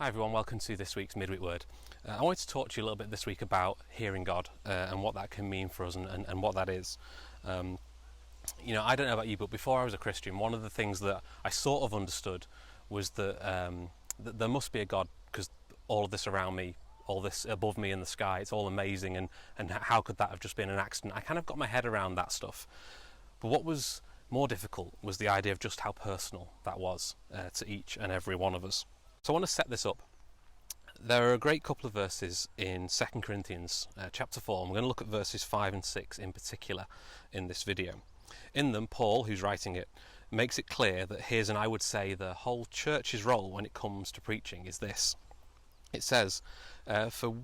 Hi everyone, welcome to this week's Midweek Word. I wanted to talk to you a little bit this week about hearing God and what that can mean for us and what that is. I don't know about you, but before I was a Christian, one of the things that I sort of understood was that there must be a God, because all of this around me, all this above me in the sky, it's all amazing, and how could that have just been an accident? I kind of got my head around that stuff. But what was more difficult was the idea of just how personal that was to each and every one of us. So I want to set this up. There are a great couple of verses in 2 Corinthians chapter 4, and we're going to look at verses 5 and 6 in particular in this video. In them, Paul, who's writing it, makes it clear that his, and I would say the whole church's role when it comes to preaching is this. It says, for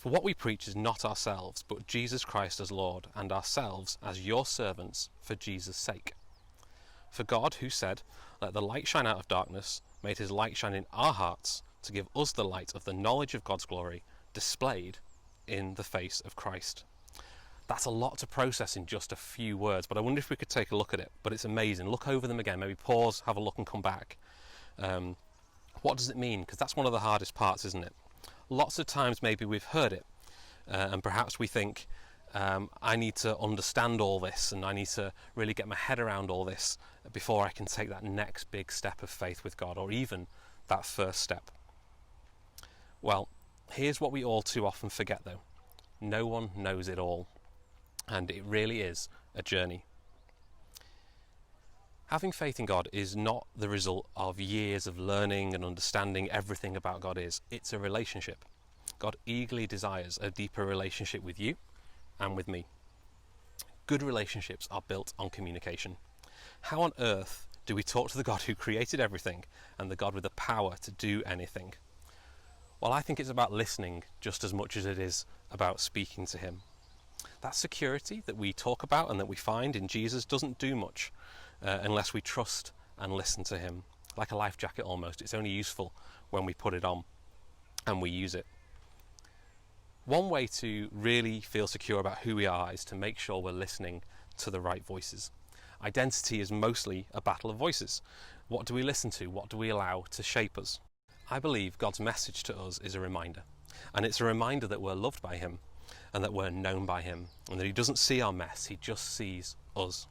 what we preach is not ourselves, but Jesus Christ as Lord, and ourselves as your servants for Jesus' sake. For God, who said, "Let the light shine out of darkness," made his light shine in our hearts to give us the light of the knowledge of God's glory displayed in the face of Christ. That's a lot to process in just a few words, but I wonder if we could take a look at it. But it's amazing. Look over them again, maybe pause, have a look and come back. What does it mean? Because that's one of the hardest parts, isn't it? Lots of times maybe we've heard it and perhaps we think, I need to understand all this and I need to really get my head around all this before I can take that next big step of faith with God, or even that first step. Well, here's what we all too often forget though. No one knows it all, and it really is a journey. Having faith in God is not the result of years of learning and understanding everything about God is. It's a relationship. God eagerly desires a deeper relationship with you and with me. Good relationships are built on communication. How on earth do we talk to the God who created everything and the God with the power to do anything? Well, I think it's about listening just as much as it is about speaking to him. That security that we talk about and that we find in Jesus doesn't do much unless we trust and listen to him. Like a life jacket almost. It's only useful when we put it on and we use it. One way to really feel secure about who we are is to make sure we're listening to the right voices. Identity is mostly a battle of voices. What do we listen to? What do we allow to shape us? I believe God's message to us is a reminder. And it's a reminder that we're loved by him and that we're known by him, and that he doesn't see our mess, he just sees us.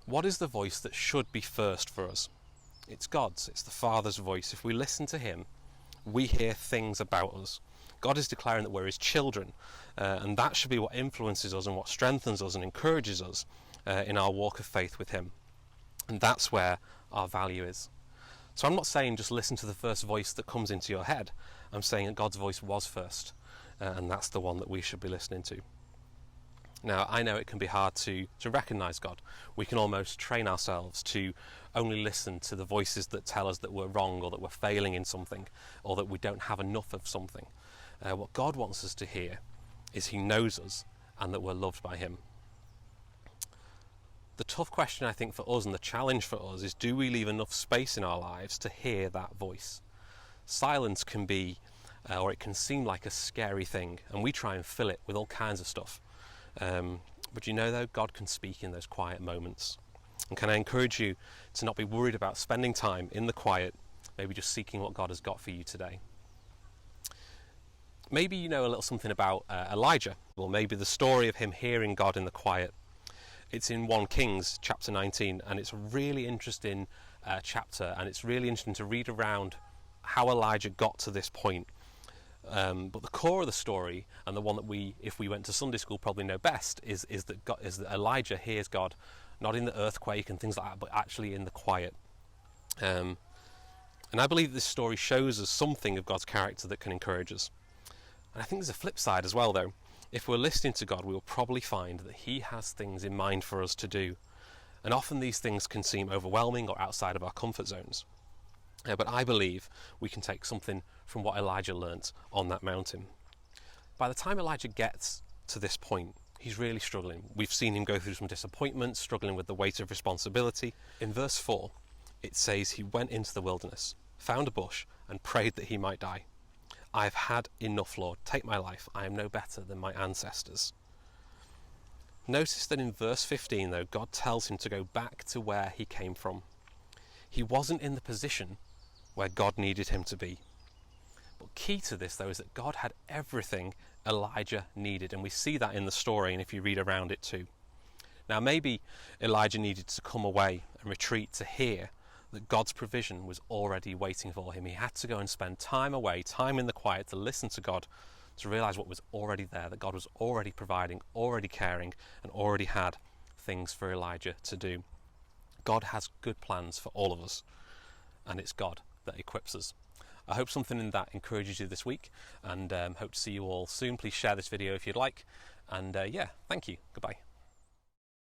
What is the voice that should be first for us? It's God's. It's the Father's voice. If we listen to him, we hear things about us. God is declaring that we're his children, and that should be what influences us and what strengthens us and encourages us in our walk of faith with him. And that's where our value is. So I'm not saying just listen to the first voice that comes into your head. I'm saying that God's voice was first, and that's the one that we should be listening to. Now, I know it can be hard to recognise God. We can almost train ourselves to only listen to the voices that tell us that we're wrong, or that we're failing in something, or that we don't have enough of something. What God wants us to hear is he knows us and that we're loved by him. The tough question I think for us, and the challenge for us, is do we leave enough space in our lives to hear that voice? Silence can be, or it can seem like a scary thing, and we try and fill it with all kinds of stuff. But you know though, God can speak in those quiet moments. And can I encourage you to not be worried about spending time in the quiet, maybe just seeking what God has got for you today. Maybe you know a little something about Elijah. Well, maybe the story of him hearing God in the quiet. It's in 1 Kings chapter 19, and it's a really interesting chapter, and it's really interesting to read around how Elijah got to this point. But the core of the story, and the one that we, if we went to Sunday school, probably know best, is that Elijah hears God not in the earthquake and things like that, but actually in the quiet. And I believe this story shows us something of God's character that can encourage us. And I think there's a flip side as well, though. If we're listening to God, we will probably find that he has things in mind for us to do. And often these things can seem overwhelming or outside of our comfort zones. But I believe we can take something from what Elijah learnt on that mountain. By the time Elijah gets to this point, he's really struggling. We've seen him go through some disappointments, struggling with the weight of responsibility. In verse 4, it says he went into the wilderness, found a bush, and prayed that he might die. "I've had enough, Lord. Take my life. I am no better than my ancestors." Notice that in verse 15, though, God tells him to go back to where he came from. He wasn't in the position where God needed him to be. But key to this, though, is that God had everything Elijah needed, and we see that in the story, and if you read around it too. Now, maybe Elijah needed to come away and retreat to hear that God's provision was already waiting for him. He had to go and spend time away, time in the quiet, to listen to God, to realise what was already there, that God was already providing, already caring, and already had things for Elijah to do. God has good plans for all of us, and it's God that equips us. I hope something in that encourages you this week, and hope to see you all soon. Please share this video if you'd like, and yeah, thank you. Goodbye.